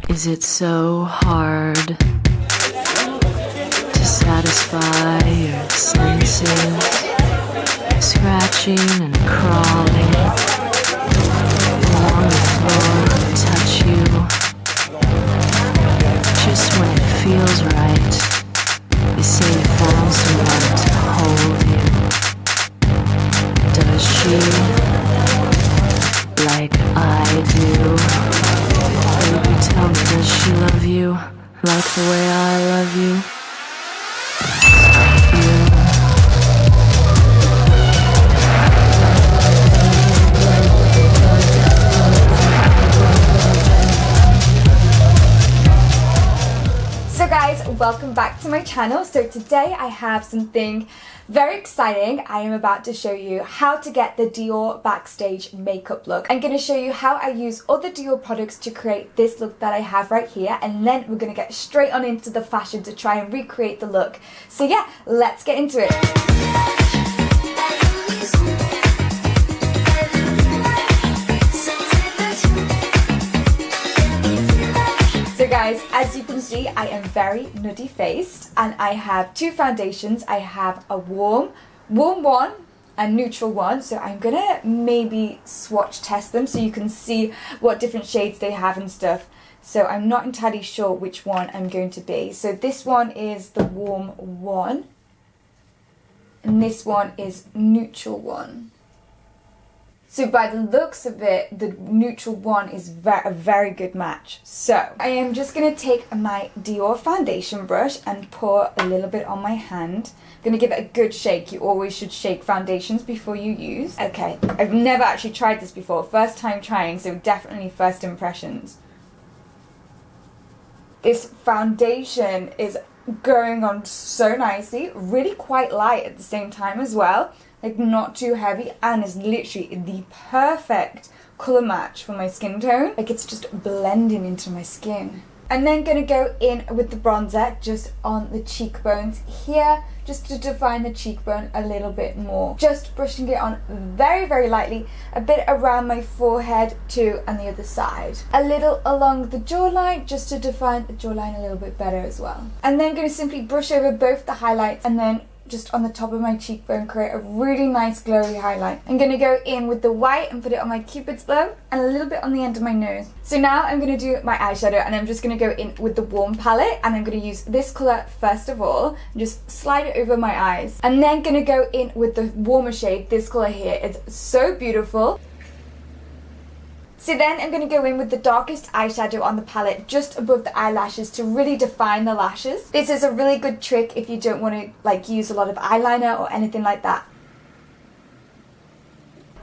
Is it so hard to satisfy your senses? Scratching and crawling along the floor to touch you. Just when it feels right, you say you found someone to hold you. Does she, like I do? Baby, tell me, does she love you like the way I love you? So guys, welcome back to my channel. So today I have something very exciting. I am about to show you how to get the Dior Backstage makeup look. I'm going to show you how I use other Dior products to create this look that I have right here, and then we're going to get straight on into the fashion to try and recreate the look. So yeah, let's get into it. So guys, as you can see, I am very nutty faced and I have two foundations. I have a warm one and neutral one. So I'm gonna maybe swatch test them so you can see what different shades they have and stuff. So I'm not entirely sure which one I'm going to be. So this one is the warm one and this one is neutral one. So by the looks of it, the neutral one is a very good match. So I am just going to take my Dior foundation brush and pour a little bit on my hand. I'm going to give it a good shake. You always should shake foundations before you use. Okay, I've never actually tried this before. First time trying, so definitely first impressions. This foundation is going on so nicely, really quite light at the same time as well. Like not too heavy, and is literally the perfect colour match for my skin tone. Like it's just blending into my skin. I'm then going to go in with the bronzer just on the cheekbones here, just to define the cheekbone a little bit more. Just brushing it on very, very lightly, a bit around my forehead too, and the other side. A little along the jawline, just to define the jawline a little bit better as well. And then going to simply brush over both the highlights and then just on the top of my cheekbone, create a really nice glowy highlight. I'm going to go in with the white and put it on my cupid's bow and a little bit on the end of my nose. So now I'm going to do my eyeshadow, and I'm just going to go in with the warm palette, and I'm going to use this colour first of all and just slide it over my eyes. I'm then going to go in with the warmer shade, this colour here. It's so beautiful. So then I'm going to go in with the darkest eyeshadow on the palette just above the eyelashes to really define the lashes. This is a really good trick if you don't want to like use a lot of eyeliner or anything like that.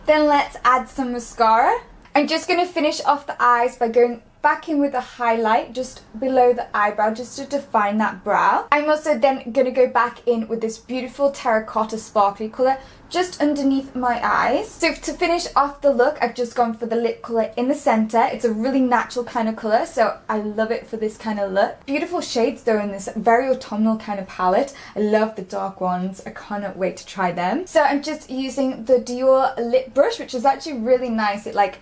Then let's add some mascara. I'm just going to finish off the eyes by going back in with a highlight just below the eyebrow just to define that brow. I'm also then going to go back in with this beautiful terracotta sparkly colour just underneath my eyes. So to finish off the look, I've just gone for the lip colour in the centre. It's a really natural kind of colour, so I love it for this kind of look. Beautiful shades though in this very autumnal kind of palette. I love the dark ones. I cannot wait to try them. So I'm just using the Dior lip brush, which is actually really nice. It like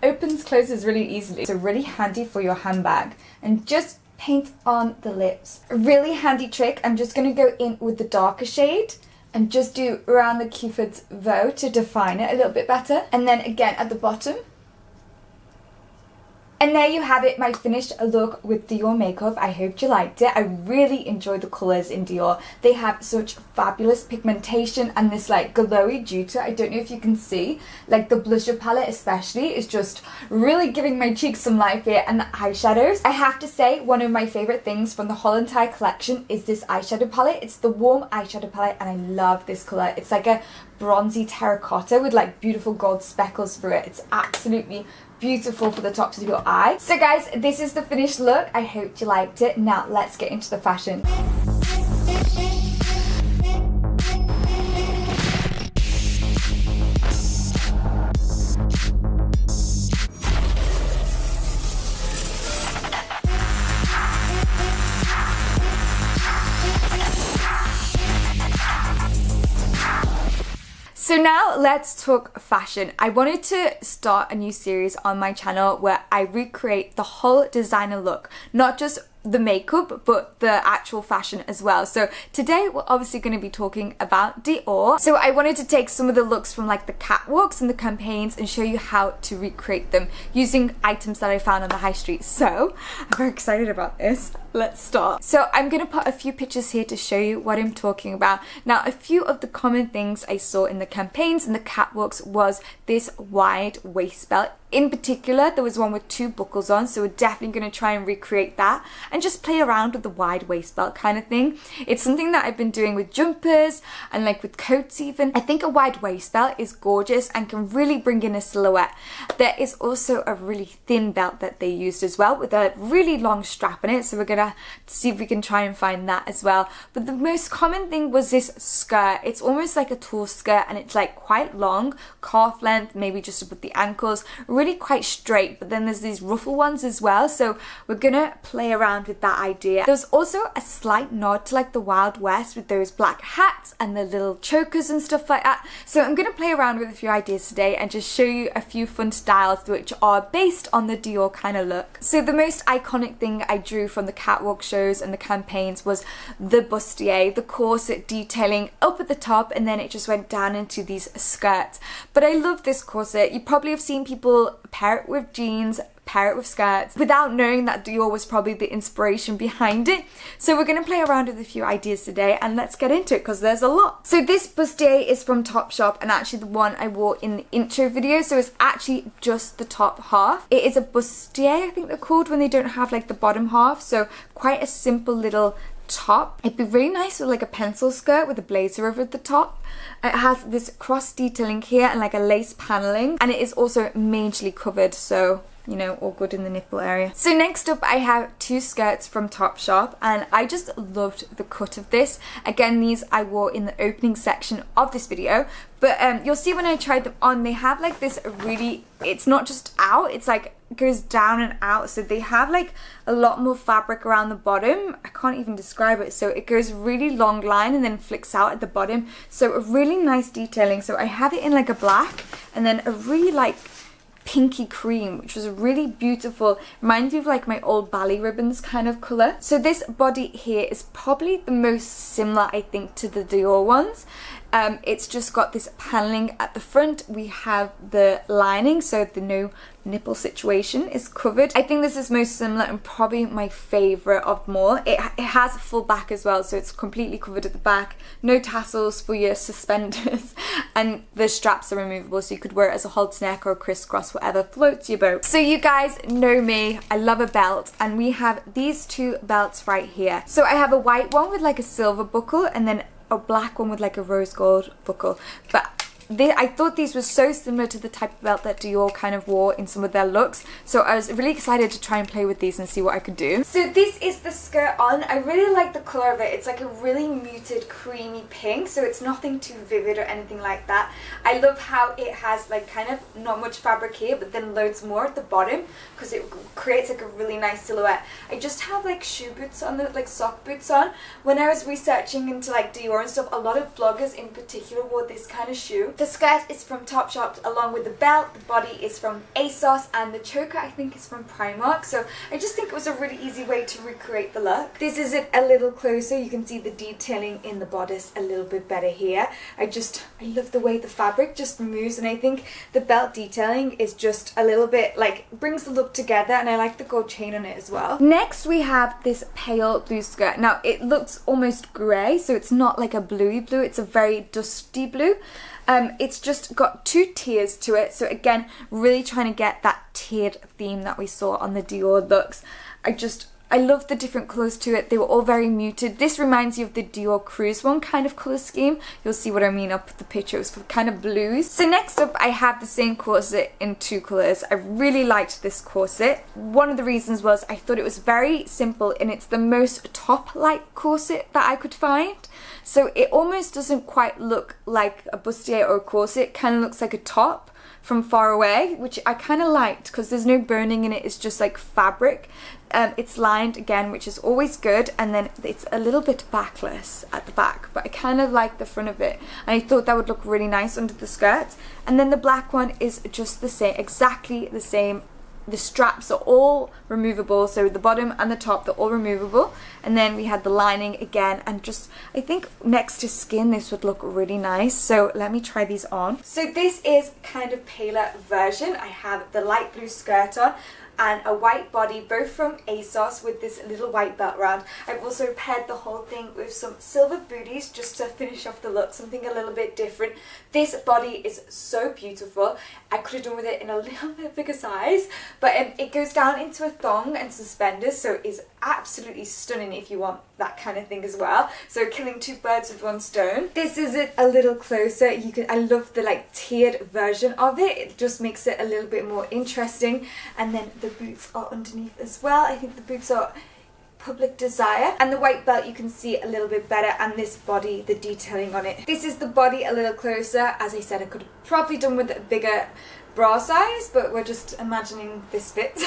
opens, closes really easily. So really handy for your handbag. And just paint on the lips. A really handy trick. I'm just going to go in with the darker shade and just do around the cupid's bow to define it a little bit better. And then again at the bottom. And there you have it, my finished look with Dior makeup. I hope you liked it. I really enjoy the colours in Dior. They have such fabulous pigmentation and this like glowy dew to it. I don't know if you can see, like the blusher palette especially is just really giving my cheeks some life here, and the eyeshadows. I have to say one of my favourite things from the whole entire collection is this eyeshadow palette. It's the warm eyeshadow palette and I love this colour. It's like a bronzy terracotta with like beautiful gold speckles through it. It's absolutely beautiful for the tops of your eye. So guys, this is the finished look. I hope you liked it. Now let's get into the fashion. So now let's talk fashion. I wanted to start a new series on my channel where I recreate the whole designer look, not just the makeup but the actual fashion as well. So today we're obviously going to be talking about Dior. So I wanted to take some of the looks from like the catwalks and the campaigns and show you how to recreate them using items that I found on the high street. So I'm very excited about this. Let's start. So I'm going to put a few pictures here to show you what I'm talking about. Now, a few of the common things I saw in the campaigns and the catwalks was this wide waist belt. In particular, there was one with 2 buckles on, so we're definitely going to try and recreate that and just play around with the wide waist belt kind of thing. It's something that I've been doing with jumpers and like with coats even. I think a wide waist belt is gorgeous and can really bring in a silhouette. There is also a really thin belt that they used as well with a really long strap in it, so we're going to see if we can try and find that as well. But the most common thing was this skirt. It's almost like a tall skirt and it's like quite long, calf length, maybe just above the ankles, really quite straight, but then there's these ruffle ones as well, so we're gonna play around with that idea. There's also a slight nod to like the Wild West with those black hats and the little chokers and stuff like that, so I'm gonna play around with a few ideas today and just show you a few fun styles which are based on the Dior kind of look. So the most iconic thing I drew from the catwalk shows and the campaigns was the bustier, the corset detailing up at the top, and then it just went down into these skirts. But I love this corset. You probably have seen people pair it with jeans, pair it with skirts, without knowing that Dior was probably the inspiration behind it. So we're going to play around with a few ideas today and let's get into it because there's a lot. So this bustier is from Topshop and actually the one I wore in the intro video, so it's actually just the top half. It is a bustier, I think they're called when they don't have like the bottom half, so quite a simple little top. It'd be really nice with like a pencil skirt with a blazer over the top. It has this cross detailing here and like a lace paneling, and it is also majorly covered, so you know, all good in the nipple area. So next up I have 2 skirts from Topshop and I just loved the cut of this. Again, these I wore in the opening section of this video, but you'll see when I tried them on, they have like this really, it's not just out, it's like goes down and out, so they have like a lot more fabric around the bottom. I can't even describe it, so it goes really long line and then flicks out at the bottom, so a really nice detailing. So I have it in like a black and then a really like pinky cream, which was really beautiful. Reminds me of like my old ballet ribbons kind of colour. So this body here is probably the most similar, I think, to the Dior ones. It's just got this paneling at the front. We have the lining, so the no nipple situation is covered. I think this is most similar and probably my favourite of them all. It has a full back as well, so it's completely covered at the back. No tassels for your suspenders and the straps are removable, so you could wear it as a halter neck or a crisscross, whatever floats your boat. So you guys know me, I love a belt, and we have these 2 belts right here. So I have a white one with like a silver buckle and then a black one with like a rose gold buckle, but I thought these were so similar to the type of belt that Dior kind of wore in some of their looks, so I was really excited to try and play with these and see what I could do. So this is the skirt on. I really like the colour of it. It's like a really muted creamy pink, so it's nothing too vivid or anything like that. I love how it has like kind of not much fabric here but then loads more at the bottom because it creates like a really nice silhouette. I just have like shoe boots on, like sock boots on. When I was researching into like Dior and stuff, a lot of bloggers in particular wore this kind of shoe. The skirt is from Topshop along with the belt, the body is from ASOS, and the choker I think is from Primark, so I just think it was a really easy way to recreate the look. This is it a little closer. You can see the detailing in the bodice a little bit better here. I love the way the fabric just moves, and I think the belt detailing is just a little bit like brings the look together, and I like the gold chain on it as well. Next we have this pale blue skirt. Now it looks almost grey, so it's not like a bluey blue, it's a very dusty blue. It's just got 2 tiers to it, so again, really trying to get that tiered theme that we saw on the Dior looks. I love the different colours to it. They were all very muted. This reminds you of the Dior Cruise one kind of colour scheme. You'll see what I mean up with the picture. It was kind of blues. So next up, I have the same corset in 2 colours. I really liked this corset. One of the reasons was I thought it was very simple and it's the most top-like corset that I could find. So it almost doesn't quite look like a bustier or a corset. It kind of looks like a top. from far away, which I kind of liked because there's no burning in it. It's just like fabric. It's lined again, which is always good, and then it's a little bit backless at the back, but I kind of like the front of it, and I thought that would look really nice under the skirt. And then the black one is just the same, exactly the same. The straps are all removable, so the bottom and the top, they're all removable. And then we had the lining again, and just, I think next to skin this would look really nice. So let me try these on. So this is kind of paler version. I have the light blue skirt on and a white body, both from ASOS, with this little white belt round. I've also paired the whole thing with some silver booties just to finish off the look, something a little bit different. This body is so beautiful. I could have done with it in a little bit bigger size, but it goes down into a thong and suspenders, so it's absolutely stunning if you want that kind of thing as well. So killing two birds with one stone. This is it a little closer. I love the like tiered version of it. It just makes it a little bit more interesting. And then the boots are underneath as well. I think the boots are Public Desire, and the white belt you can see a little bit better, and this body, the detailing on it. This is the body a little closer. As I said, I could have probably done with a bigger bra size, but we're just imagining this fit.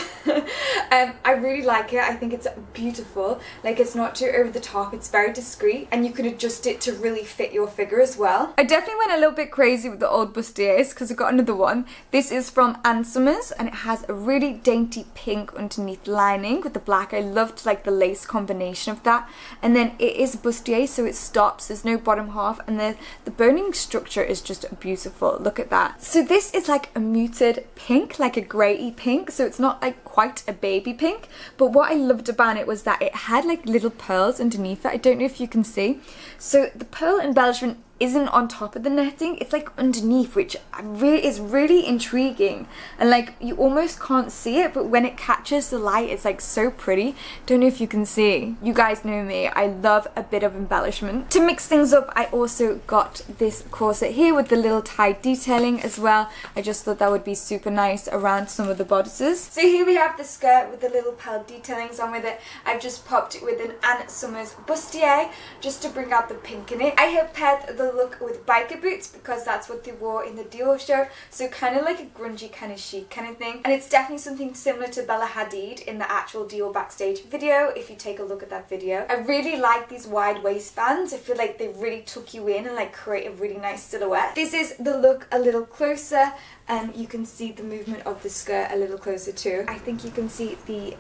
I really like it. I think it's beautiful. Like, it's not too over the top, it's very discreet, and you can adjust it to really fit your figure as well. I definitely went a little bit crazy with the old bustiers because I got another one. This is from Ann Summers, and it has a really dainty pink underneath lining with the black. I loved like the lace combination of that, and then it is bustier, so it stops, there's no bottom half, and the boning structure is just beautiful. Look at that. So this is like a muted pink, like a grey pink, so it's not like quite a baby pink, but what I loved about it was that it had like little pearls underneath it. I don't know if you can see. So the pearl embellishment isn't on top of the netting, it's like underneath, which is really intriguing, and like you almost can't see it, but when it catches the light it's like so pretty. Don't know if you can see. You guys know me, I love a bit of embellishment. To mix things up, I also got this corset here with the little tie detailing as well. I just thought that would be super nice around some of the bodices. So here we have the skirt with the little pearl detailings on with it. I've just popped it with an Ann Summers bustier just to bring out the pink in it. I have paired the look with biker boots because that's what they wore in the Dior show, so kind of like a grungy kind of chic kind of thing, and it's definitely something similar to Bella Hadid in the actual Dior Backstage video, if you take a look at that video. I really like these wide waistbands. I feel like they really tuck you in and like create a really nice silhouette. This is the look a little closer, and you can see the movement of the skirt a little closer too. I think you can see the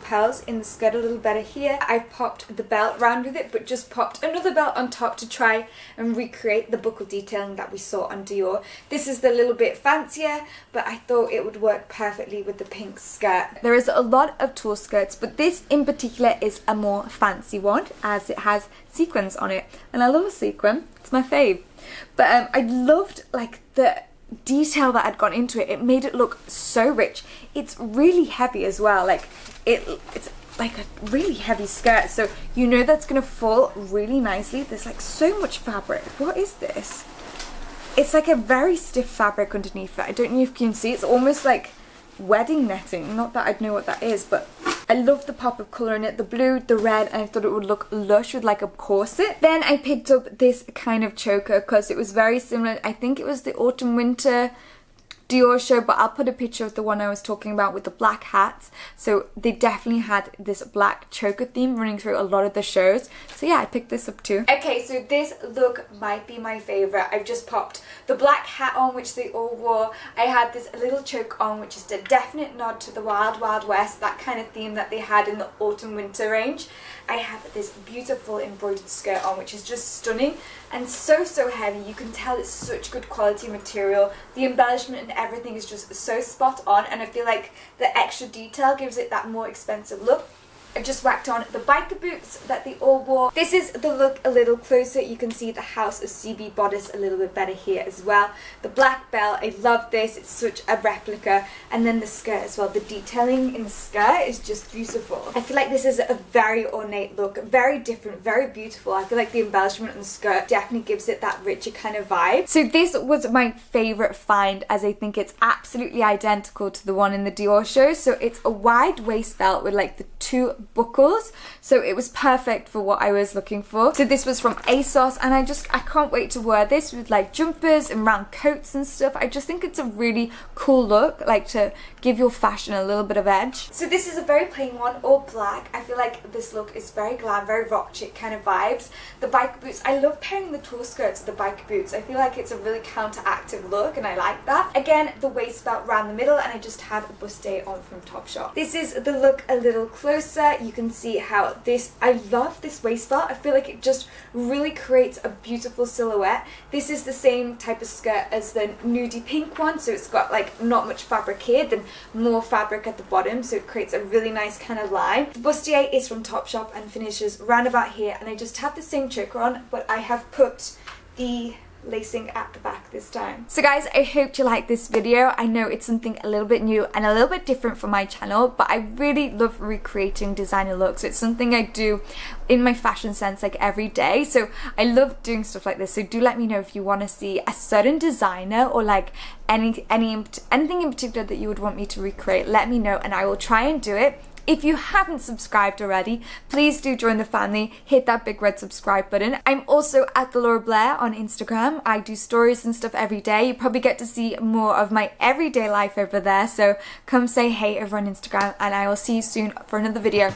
pearls in the skirt a little better here. I popped the belt round with it, but just popped another belt on top to try and recreate the buckle detailing that we saw on Dior. This is the little bit fancier, but I thought it would work perfectly with the pink skirt. There is a lot of tulle skirts, but this in particular is a more fancy one as it has sequins on it, and I love a sequin. It's my fave. But I loved like the detail that had gone into it. It made it look so rich. It's really heavy as well. Like it's like a really heavy skirt, so you know that's gonna fall really nicely. There's like so much fabric. What is this? It's like a very stiff fabric underneath it. I don't know if you can see. It's almost like wedding netting. Not that I'd know what that is, but I love the pop of colour in it, the blue, the red, and I thought it would look lush with like a corset. Then I picked up this kind of choker because it was very similar. I think it was the autumn winter Dior show, but I'll put a picture of the one I was talking about with the black hats. So they definitely had this black choker theme running through a lot of the shows. So yeah, I picked this up too. Okay, so this look might be my favourite. I've just popped the black hat on, which they all wore. I had this little choke on, which is a definite nod to the Wild Wild West, that kind of theme that they had in the autumn winter range. I have this beautiful embroidered skirt on, which is just stunning and so heavy. You can tell it's such good quality material. The embellishment and everything is just so spot on, and I feel like the extra detail gives it that more expensive look. I just whacked on the biker boots that they all wore. This is the look a little closer. You can see the House of CB bodice a little bit better here as well. The black belt, I love this. It's such a replica. And then the skirt as well. The detailing in the skirt is just beautiful. I feel like this is a very ornate look. Very different, very beautiful. I feel like the embellishment on the skirt definitely gives it that richer kind of vibe. So this was my favourite find, as I think it's absolutely identical to the one in the Dior show. So it's a wide waist belt with like the two buckles, so it was perfect for what I was looking for. So this was from ASOS, and I can't wait to wear this with like jumpers and round coats and stuff. I just think it's a really cool look, like to give your fashion a little bit of edge. So this is a very plain one, all black. I feel like this look is very glam, very rock chick kind of vibes. The biker boots, I love pairing the tall skirts with the biker boots. I feel like it's a really counteractive look and I like that. Again, the waist belt around the middle, and I just had a bustier on from Topshop. This is the look a little closer. You can see how this, I love this waist belt. I feel like it just really creates a beautiful silhouette. This is the same type of skirt as the nudie pink one, so it's got like not much fabric here, then more fabric at the bottom, so it creates a really nice kind of line. The bustier is from Topshop and finishes round about here, and I just have the same choker on, but I have put the lacing at the back this time. So guys, I hope you like this video. I know it's something a little bit new and a little bit different for my channel, but I really love recreating designer looks. It's something I do in my fashion sense like every day, so I love doing stuff like this. So do let me know if you want to see a certain designer or like anything in particular that you would want me to recreate. Let me know and I will try and do it. If you haven't subscribed already, please do join the family. Hit that big red subscribe button. I'm also at TheLauraBlair on Instagram. I do stories and stuff every day. You probably get to see more of my everyday life over there. So come say hey over on Instagram, and I will see you soon for another video.